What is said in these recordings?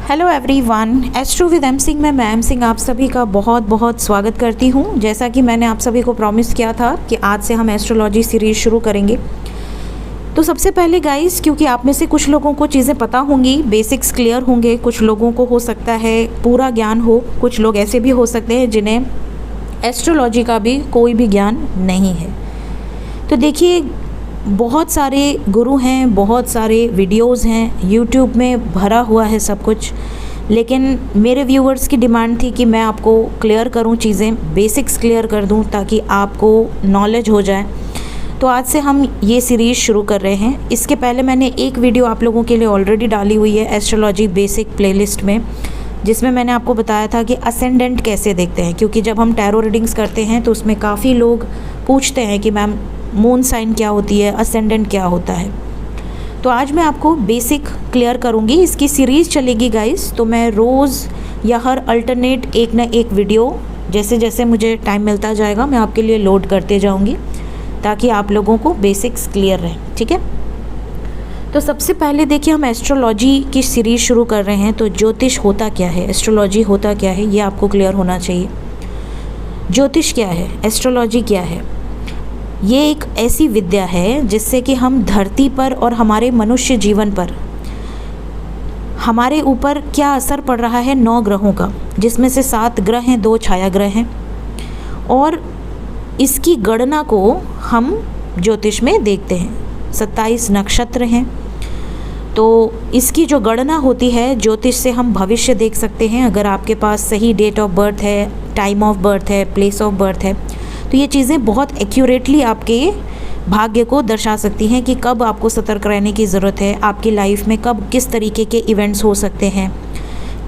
Hello everyone, astro with M Singh में मैं M Singh आप सभी का बहुत बहुत स्वागत करती हूँ। जैसा कि मैंने आप सभी को प्रॉमिस किया था कि आज से हम एस्ट्रोलॉजी सीरीज़ शुरू करेंगे। तो सबसे पहले गाइस, क्योंकि आप में से कुछ लोगों को चीज़ें पता होंगी, बेसिक्स क्लियर होंगे, कुछ लोगों को हो सकता है पूरा ज्ञान हो, कुछ लोग ऐसे भी हो सकते हैं जिन्हें एस्ट्रोलॉजी का भी कोई भी ज्ञान नहीं है। तो देखिए, बहुत सारे गुरु हैं, बहुत सारे वीडियोस हैं, यूट्यूब में भरा हुआ है सब कुछ, लेकिन मेरे व्यूअर्स की डिमांड थी कि मैं आपको क्लियर करूं, चीज़ें बेसिक्स क्लियर कर दूं ताकि आपको नॉलेज हो जाए। तो आज से हम ये सीरीज़ शुरू कर रहे हैं। इसके पहले मैंने एक वीडियो आप लोगों के लिए ऑलरेडी डाली हुई है एस्ट्रोलॉजी बेसिक प्लेलिस्ट में, जिसमें मैंने आपको बताया था कि असेंडेंट कैसे देखते हैं, क्योंकि जब हम टैरो रीडिंग्स करते हैं तो उसमें काफ़ी लोग पूछते हैं कि मैम मून साइन क्या होती है, असेंडेंट क्या होता है। तो आज मैं आपको बेसिक क्लियर करूँगी। इसकी सीरीज़ चलेगी गाइस, तो मैं रोज़ या हर अल्टरनेट एक ना एक वीडियो जैसे जैसे मुझे टाइम मिलता जाएगा मैं आपके लिए लोड करते जाऊँगी ताकि आप लोगों को बेसिक्स क्लियर रहें, ठीक है। तो सबसे पहले देखिए, हम एस्ट्रोलॉजी की सीरीज़ शुरू कर रहे हैं। तो ज्योतिष होता क्या है, एस्ट्रोलॉजी होता क्या है, ये आपको क्लियर होना चाहिए। ज्योतिष क्या है, एस्ट्रोलॉजी क्या है? ये एक ऐसी विद्या है जिससे कि हम धरती पर और हमारे मनुष्य जीवन पर हमारे ऊपर क्या असर पड़ रहा है 9 ग्रहों का, जिसमें से 7 ग्रह हैं, 2 छाया ग्रह हैं, और इसकी गणना को हम ज्योतिष में देखते हैं। 27 नक्षत्र हैं, तो इसकी जो गणना होती है ज्योतिष से हम भविष्य देख सकते हैं। अगर आपके पास सही डेट ऑफ बर्थ है, टाइम ऑफ बर्थ है, प्लेस ऑफ बर्थ है, तो ये चीज़ें बहुत एक्यूरेटली आपके भाग्य को दर्शा सकती हैं कि कब आपको सतर्क रहने की ज़रूरत है, आपकी लाइफ में कब किस तरीके के इवेंट्स हो सकते हैं,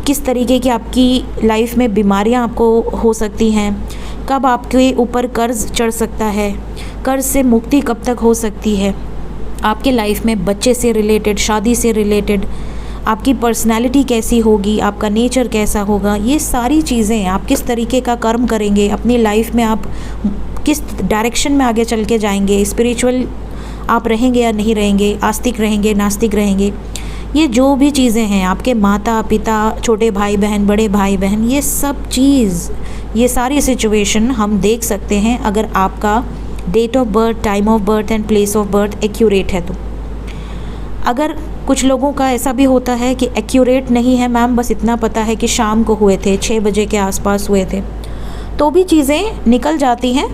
किस तरीके की आपकी लाइफ में बीमारियां आपको हो सकती हैं, कब आपके ऊपर कर्ज चढ़ सकता है, कर्ज से मुक्ति कब तक हो सकती है, आपके लाइफ में बच्चे से रिलेटेड, शादी से रिलेटेड, आपकी पर्सनालिटी कैसी होगी, आपका नेचर कैसा होगा, ये सारी चीज़ें, आप किस तरीके का कर्म करेंगे अपनी लाइफ में, आप किस डायरेक्शन में आगे चल के जाएंगे, स्पिरिचुअल आप रहेंगे या नहीं रहेंगे, आस्तिक रहेंगे, नास्तिक रहेंगे, ये जो भी चीज़ें हैं, आपके माता पिता, छोटे भाई बहन, बड़े भाई बहन, ये सब चीज़, ये सारी सिचुएशन हम देख सकते हैं अगर आपका date of birth, time of birth and place of birth accurate है। तो अगर कुछ लोगों का ऐसा भी होता है कि एक्यूरेट नहीं है, मैम बस इतना पता है कि शाम को हुए थे, 6 बजे के आसपास हुए थे, तो भी चीज़ें निकल जाती हैं।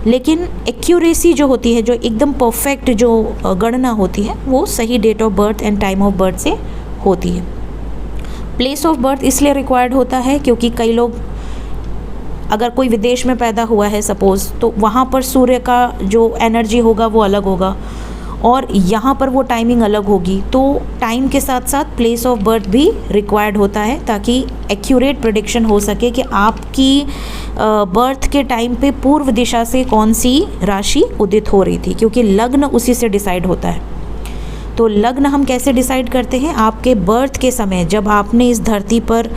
लेकिन एक्यूरेसी जो होती है, जो एकदम परफेक्ट जो गणना होती है, वो सही date of birth and time of birth से होती है। प्लेस ऑफ बर्थ इसलिए रिक्वायर्ड होता है क्योंकि कई लोग, अगर कोई विदेश में पैदा हुआ है सपोज़, तो वहाँ पर सूर्य का जो एनर्जी होगा वो अलग होगा और यहाँ पर वो टाइमिंग अलग होगी। तो टाइम के साथ साथ प्लेस ऑफ बर्थ भी रिक्वायर्ड होता है ताकि एक्यूरेट प्रेडिक्शन हो सके कि आपकी बर्थ के टाइम पे पूर्व दिशा से कौन सी राशि उदित हो रही थी, क्योंकि लग्न उसी से डिसाइड होता है। तो लग्न हम कैसे डिसाइड करते हैं? आपके बर्थ के समय, जब आपने इस धरती पर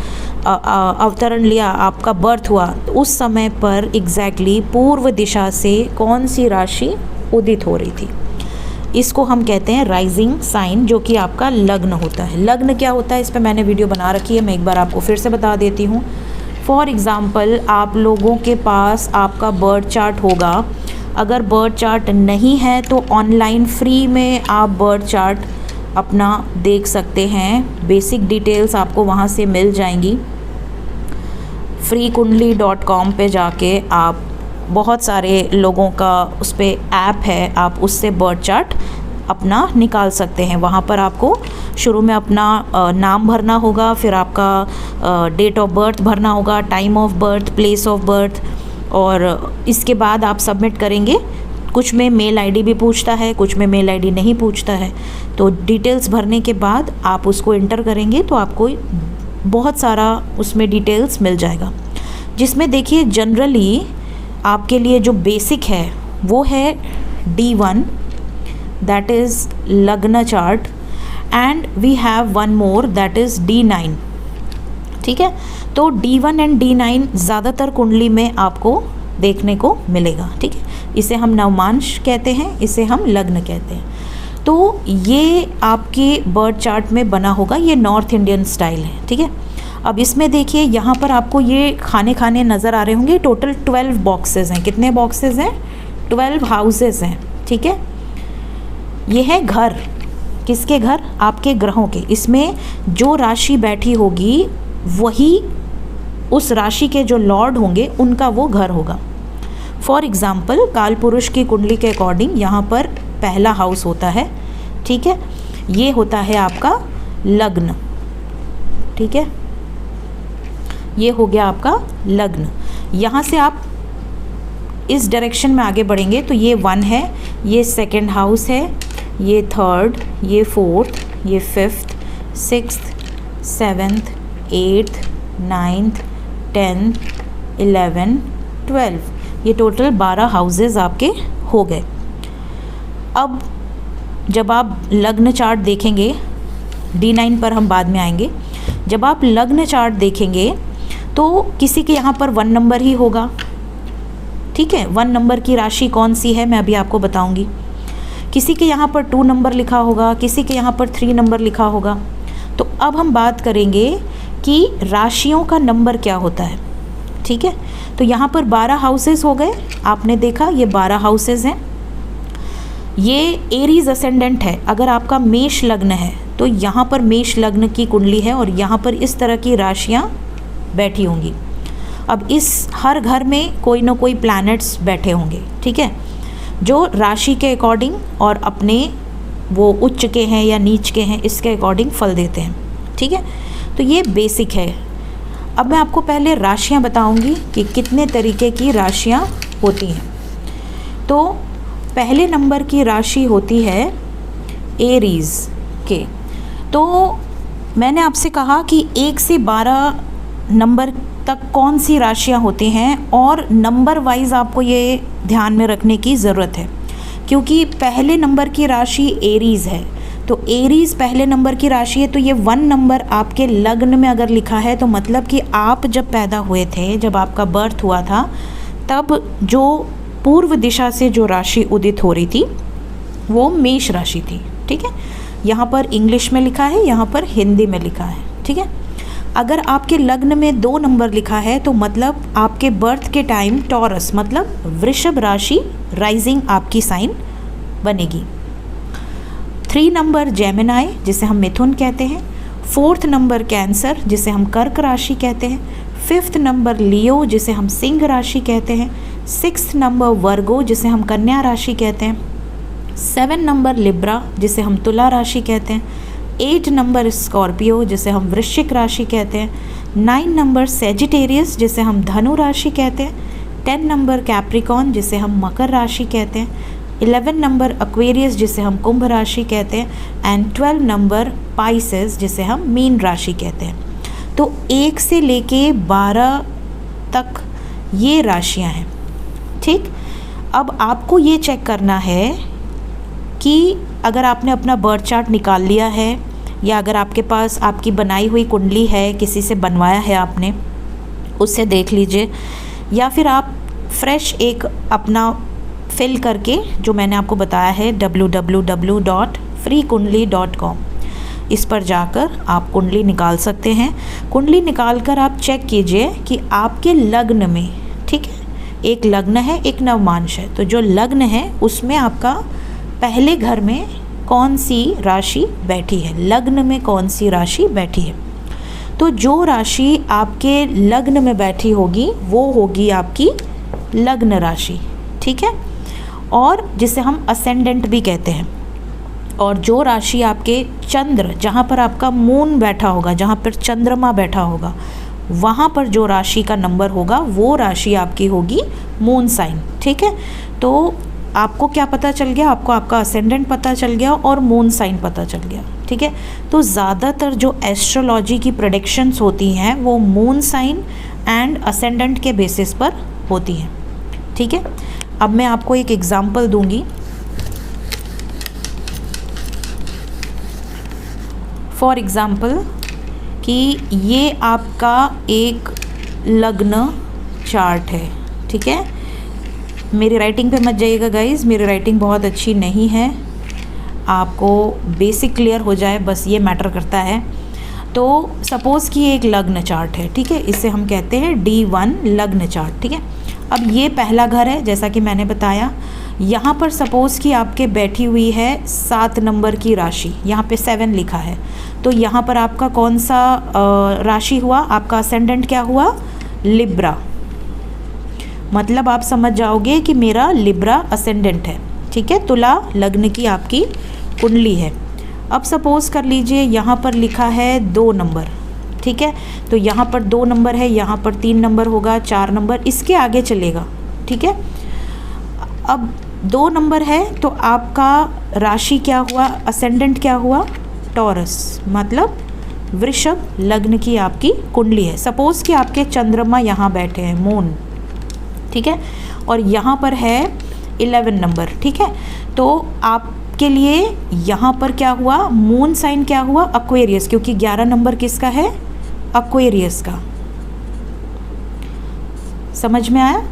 अवतरण लिया, आपका बर्थ हुआ, तो उस समय पर एग्जैक्टली पूर्व दिशा से कौन सी राशि उदित हो रही थी, इसको हम कहते हैं राइजिंग साइन, जो कि आपका लग्न होता है। लग्न क्या होता है, इस पर मैंने वीडियो बना रखी है, मैं एक बार आपको फिर से बता देती हूँ। फॉर एग्ज़ाम्पल, आप लोगों के पास आपका बर्थ चार्ट होगा। अगर बर्थ चार्ट नहीं है तो ऑनलाइन फ्री में आप बर्थ चार्ट अपना देख सकते हैं। बेसिक डिटेल्स आपको वहाँ से मिल जाएंगी। freekundli.com पे जाके आप, बहुत सारे लोगों का उस पर ऐप है, आप उससे बर्थ चार्ट अपना निकाल सकते हैं। वहाँ पर आपको शुरू में अपना नाम भरना होगा, फिर आपका डेट ऑफ बर्थ भरना होगा, time of birth, place of birth, और इसके बाद आप सबमिट करेंगे। कुछ में मेल आईडी भी पूछता है, कुछ में मेल आईडी नहीं पूछता है। तो डिटेल्स भरने के बाद आप उसको इंटर करेंगे तो आपको बहुत सारा उसमें डिटेल्स मिल जाएगा, जिसमें देखिए जनरली आपके लिए जो बेसिक है वो है D1, दैट इज़ लग्न chart, and we have one more that is D9, ठीक है। तो D1 एंड D9 ज़्यादातर कुंडली में आपको देखने को मिलेगा, ठीक है। इसे हम नवमांश कहते हैं, इसे हम लग्न कहते हैं। तो ये आपके बर्थ चार्ट में बना होगा, ये नॉर्थ इंडियन स्टाइल है, ठीक है। अब इसमें देखिए यहाँ पर आपको ये खाने नज़र आ रहे होंगे। टोटल 12 बॉक्सेस हैं। कितने बॉक्सेस हैं? 12 हाउसेस हैं, ठीक है। ये है घर, किसके घर? आपके ग्रहों के। इसमें जो राशि बैठी होगी वही उस राशि के जो लॉर्ड होंगे उनका वो घर होगा। फॉर एग्ज़ाम्पल काल पुरुष की कुंडली के अकॉर्डिंग यहाँ पर पहला हाउस होता है, ठीक है। ये होता है आपका लग्न, ठीक है। ये हो गया आपका लग्न। यहाँ से आप इस डायरेक्शन में आगे बढ़ेंगे तो ये 1 है, ये सेकंड हाउस है, ये थर्ड, ये फोर्थ, ये fifth, sixth, seventh, eighth, 9th, 10th, 11, 12, ये टोटल 12 हाउसेस आपके हो गए। अब जब आप लग्न चार्ट देखेंगे, D9 पर हम बाद में आएंगे, जब आप लग्न चार्ट देखेंगे तो किसी के यहाँ पर 1 नंबर ही होगा, ठीक है। 1 नंबर की राशि कौन सी है मैं अभी आपको बताऊंगी। किसी के यहाँ पर 2 नंबर लिखा होगा, किसी के यहाँ पर 3 नंबर लिखा होगा। तो अब हम बात करेंगे कि राशियों का नंबर क्या होता है, ठीक है। तो यहाँ पर 12 हाउसेस हो गए, आपने देखा ये 12 हाउसेस हैं। ये एरीज असेंडेंट है। अगर आपका मेष लग्न है तो यहाँ पर मेष लग्न की कुंडली है और यहाँ पर इस तरह की राशियाँ बैठी होंगी। अब इस हर घर में कोई ना कोई प्लैनेट्स बैठे होंगे, ठीक है, जो राशि के अकॉर्डिंग और अपने वो उच्च के हैं या नीच के हैं इसके अकॉर्डिंग फल देते हैं, ठीक है। तो ये बेसिक है। अब मैं आपको पहले राशियाँ बताऊंगी कि कितने तरीके की राशियाँ होती हैं। तो पहले नंबर की राशि होती है एरीज के। तो मैंने आपसे कहा कि 1 से 12 नंबर तक कौन सी राशियाँ होती हैं और नंबर वाइज आपको ये ध्यान में रखने की ज़रूरत है, क्योंकि पहले नंबर की राशि एरीज़ है। तो एरीज़ पहले नंबर की राशि है, तो ये 1 नंबर आपके लग्न में अगर लिखा है तो मतलब कि आप जब पैदा हुए थे, जब आपका बर्थ हुआ था, तब जो पूर्व दिशा से जो राशि उदित हो रही थी वो मेष राशि थी, ठीक है। यहाँ पर इंग्लिश में लिखा है, यहाँ पर हिंदी में लिखा है, ठीक है। अगर आपके लग्न में 2 नंबर लिखा है तो मतलब आपके बर्थ के टाइम टॉरस मतलब वृषभ राशि राइजिंग आपकी साइन बनेगी। 3 नंबर जेमिनाई जिसे हम मिथुन कहते हैं, 4th नंबर कैंसर जिसे हम कर्क राशि कहते हैं, 5th नंबर लियो जिसे हम सिंह राशि कहते हैं, 6th नंबर वर्गो जिसे हम कन्या राशि कहते हैं, 7 नंबर लिब्रा जिसे हम तुला राशि कहते हैं, 8 नंबर स्कॉर्पियो जिसे हम वृश्चिक राशि कहते हैं, 9 नंबर सेजिटेरियस जिसे हम धनु राशि कहते हैं, 10 नंबर कैप्रिकॉन जिसे हम मकर राशि कहते हैं, 11 नंबर एक्वेरियस जिसे हम कुंभ राशि कहते हैं एंड 12 नंबर पाइसेस जिसे हम मीन राशि कहते हैं। तो 1 से लेके 12 तक ये राशियां हैं, ठीक। अब आपको ये चेक करना है कि अगर आपने अपना बर्थ चार्ट निकाल लिया है या अगर आपके पास आपकी बनाई हुई कुंडली है, किसी से बनवाया है आपने, उससे देख लीजिए, या फिर आप फ्रेश एक अपना फिल करके जो मैंने आपको बताया है www.freekundli.com, इस पर जाकर आप कुंडली निकाल सकते हैं। कुंडली निकाल कर आप चेक कीजिए कि आपके लग्न में, ठीक है, एक लग्न है एक नवमांश है, तो जो लग्न है उसमें आपका पहले घर में कौन सी राशि बैठी है, लग्न में कौन सी राशि बैठी है। तो जो राशि आपके लग्न में बैठी होगी वो होगी आपकी लग्न राशि, ठीक है, और जिसे हम असेंडेंट भी कहते हैं। और जो राशि आपके चंद्र, जहाँ पर आपका मून बैठा होगा, जहाँ पर चंद्रमा बैठा होगा, वहाँ पर जो राशि का नंबर होगा वो राशि आपकी होगी मून साइन, ठीक है। तो आपको क्या पता चल गया, आपको आपका असेंडेंट पता चल गया और मून साइन पता चल गया, ठीक है। तो ज़्यादातर जो एस्ट्रोलॉजी की प्रेडिक्शंस होती हैं वो मून साइन एंड असेंडेंट के बेसिस पर होती हैं, ठीक है। अब मैं आपको एक एग्जांपल दूंगी। फॉर एग्ज़ाम्पल कि ये आपका एक लग्न चार्ट है, ठीक है। मेरी राइटिंग पे मत जाइएगा गाइज़, मेरी राइटिंग बहुत अच्छी नहीं है। आपको बेसिक क्लियर हो जाए, बस ये मैटर करता है। तो सपोज़ कि एक लग्न चार्ट है, ठीक है, इसे हम कहते हैं D1 लग्न चार्ट, ठीक है। अब ये पहला घर है, जैसा कि मैंने बताया। यहाँ पर सपोज़ कि आपके बैठी हुई है 7 नंबर की राशि, यहाँ पे 7 लिखा है, तो यहाँ पर आपका कौन सा राशि हुआ, आपका असेंडेंट क्या हुआ, लिब्रा। मतलब आप समझ जाओगे कि मेरा लिब्रा असेंडेंट है, ठीक है। तुला लग्न की आपकी कुंडली है। अब सपोज़ कर लीजिए यहाँ पर लिखा है 2 नंबर, ठीक है, तो यहाँ पर 2 नंबर है, यहाँ पर 3 नंबर होगा, 4 नंबर, इसके आगे चलेगा, ठीक है। अब 2 नंबर है तो आपका राशि क्या हुआ, असेंडेंट क्या हुआ, टॉरस, मतलब वृषभ लग्न की आपकी कुंडली है। सपोज़ कि आपके चंद्रमा यहाँ बैठे हैं, मून, ठीक है, और यहाँ पर है 11 नंबर, ठीक है। तो आपके लिए यहाँ पर क्या हुआ, मून साइन क्या हुआ, एक्वेरियस, क्योंकि 11 नंबर किसका है, एक्वेरियस का। समझ में आया।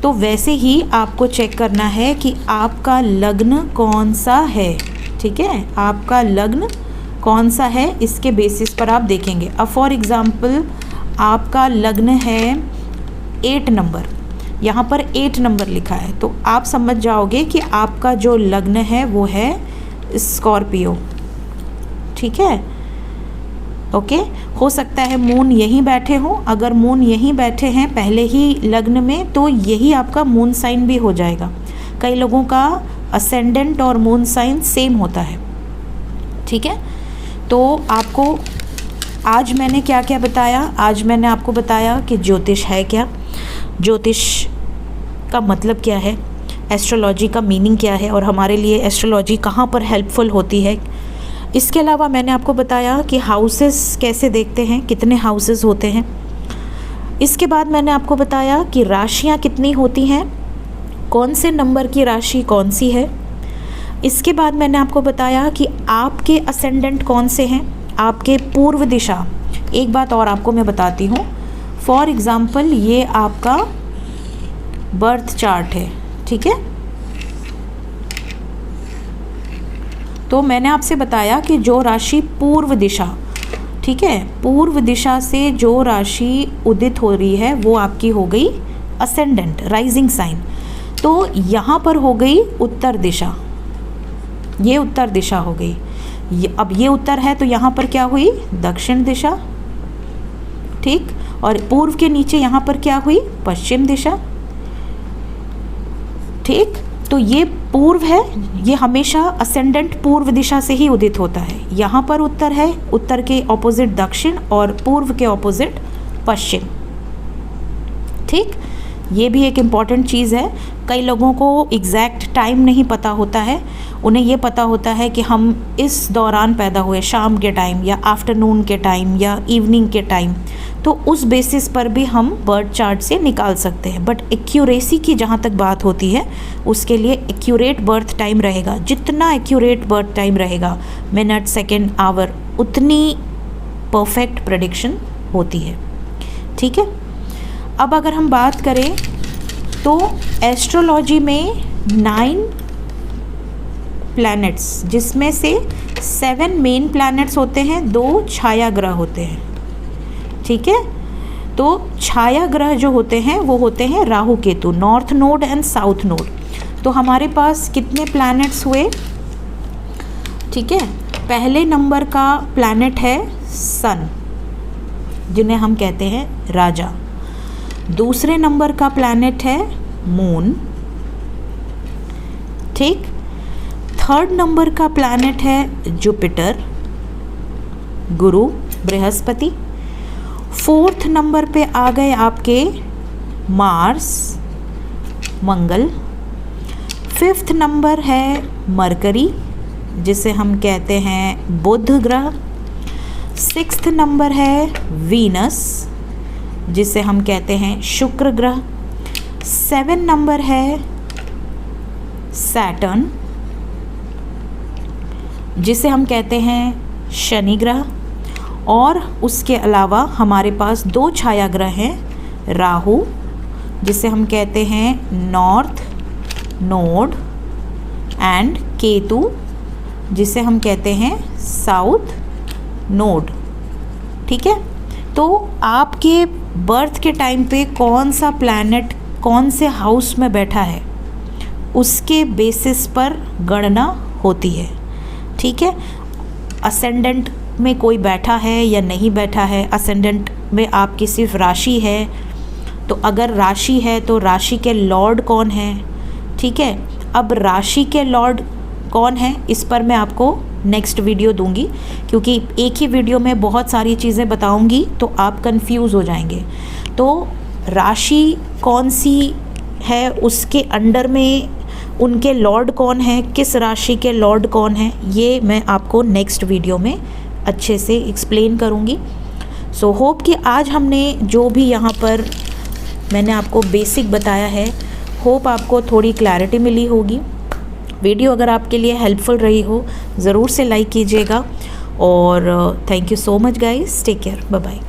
तो वैसे ही आपको चेक करना है कि आपका लग्न कौन सा है, ठीक है, आपका लग्न कौन सा है, इसके बेसिस पर आप देखेंगे। अब फॉर एग्ज़ाम्पल आपका लग्न है 8 नंबर, यहाँ पर 8 नंबर लिखा है, तो आप समझ जाओगे कि आपका जो लग्न है वो है स्कॉर्पियो, ठीक है, ओके। हो सकता है मून यहीं बैठे हों, अगर मून यहीं बैठे हैं पहले ही लग्न में, तो यही आपका मून साइन भी हो जाएगा। कई लोगों का असेंडेंट और मून साइन सेम होता है, ठीक है। तो आपको आज मैंने क्या क्या बताया, आज मैंने आपको बताया कि ज्योतिष है क्या, ज्योतिष का मतलब क्या है, एस्ट्रोलॉजी का मीनिंग क्या है, और हमारे लिए एस्ट्रोलॉजी कहाँ पर हेल्पफुल होती है। इसके अलावा मैंने आपको बताया कि हाउसेस कैसे देखते हैं, कितने हाउसेस होते हैं। इसके बाद मैंने आपको बताया कि राशियाँ कितनी होती हैं, कौन से नंबर की राशि कौन सी है। इसके बाद मैंने आपको बताया कि आपके असेंडेंट कौन से हैं, आपके पूर्व दिशा। एक बात और आपको मैं बताती हूँ, फॉर एग्ज़ाम्पल ये आपका बर्थ चार्ट है, ठीक है। तो मैंने आपसे बताया कि जो राशि पूर्व दिशा, ठीक है, पूर्व दिशा से जो राशि उदित हो रही है वो आपकी हो गई असेंडेंट, राइजिंग साइन। तो यहाँ पर हो गई उत्तर दिशा, ये उत्तर दिशा हो गई। अब ये उत्तर है तो यहाँ पर क्या हुई, दक्षिण दिशा, ठीक। और पूर्व के नीचे यहाँ पर क्या हुई, पश्चिम दिशा, ठीक। तो ये पूर्व है, ये हमेशा असेंडेंट पूर्व दिशा से ही उदित होता है। यहाँ पर उत्तर है, उत्तर के ऑपोजिट दक्षिण और पूर्व के ऑपोजिट पश्चिम, ठीक। ये भी एक इम्पॉर्टेंट चीज़ है। कई लोगों को एग्जैक्ट टाइम नहीं पता होता है, उन्हें ये पता होता है कि हम इस दौरान पैदा हुए, शाम के टाइम या आफ्टरनून के टाइम या इवनिंग के टाइम, तो उस बेसिस पर भी हम बर्थ चार्ट से निकाल सकते हैं। बट एक्यूरेसी की जहाँ तक बात होती है, उसके लिए एक्यूरेट बर्थ टाइम रहेगा। जितना एक्यूरेट बर्थ टाइम रहेगा, मिनट, सेकेंड, आवर, उतनी परफेक्ट प्रेडिक्शन होती है, ठीक है। अब अगर हम बात करें तो एस्ट्रोलॉजी में 9 प्लैनेट्स, जिसमें से 7 मेन प्लैनेट्स होते हैं, 2 छाया ग्रह होते हैं, ठीक है। तो छाया ग्रह जो होते हैं वो होते हैं Rahu Ketu, north node and south node. तो हमारे पास कितने प्लैनेट्स हुए, ठीक है। पहले नंबर का प्लैनेट है सन, जिन्हें हम कहते हैं राजा। दूसरे नंबर का प्लैनेट है मून, ठीक। थर्ड नंबर का प्लैनेट है जुपिटर, गुरु, बृहस्पति। फोर्थ नंबर पे आ गए आपके मार्स, मंगल। फिफ्थ नंबर है मरकरी, जिसे हम कहते हैं बुध ग्रह। सिक्स्थ नंबर है वीनस, जिसे हम कहते हैं शुक्र ग्रह। 7 नंबर है सैटर्न, जिसे हम कहते हैं शनि ग्रह। और उसके अलावा हमारे पास 2 छाया ग्रह हैं, राहु, जिसे हम कहते हैं नॉर्थ नोड, एंड केतु, जिसे हम कहते हैं साउथ नोड। ठीक है, तो आपके बर्थ के टाइम पे कौन सा प्लैनेट कौन से हाउस में बैठा है उसके बेसिस पर गणना होती है। ठीक है, असेंडेंट में कोई बैठा है या नहीं बैठा है, असेंडेंट में आपकी सिर्फ राशि है, तो अगर राशि है तो राशि के लॉर्ड कौन है। ठीक है, अब राशि के लॉर्ड कौन है इस पर मैं आपको नेक्स्ट वीडियो दूंगी, क्योंकि एक ही वीडियो में बहुत सारी चीज़ें बताऊंगी तो आप कंफ्यूज हो जाएंगे। तो राशि कौन सी है, उसके अंडर में उनके लॉर्ड कौन है, किस राशि के लॉर्ड कौन है, ये मैं आपको नेक्स्ट वीडियो में अच्छे से एक्सप्लेन करूँगी। सो होप कि आज हमने जो भी यहाँ पर मैंने आपको बेसिक बताया है, होप आपको थोड़ी क्लैरिटी मिली होगी। वीडियो अगर आपके लिए हेल्पफुल रही हो ज़रूर से लाइक कीजिएगा, और thank you so much guys, take care, bye bye.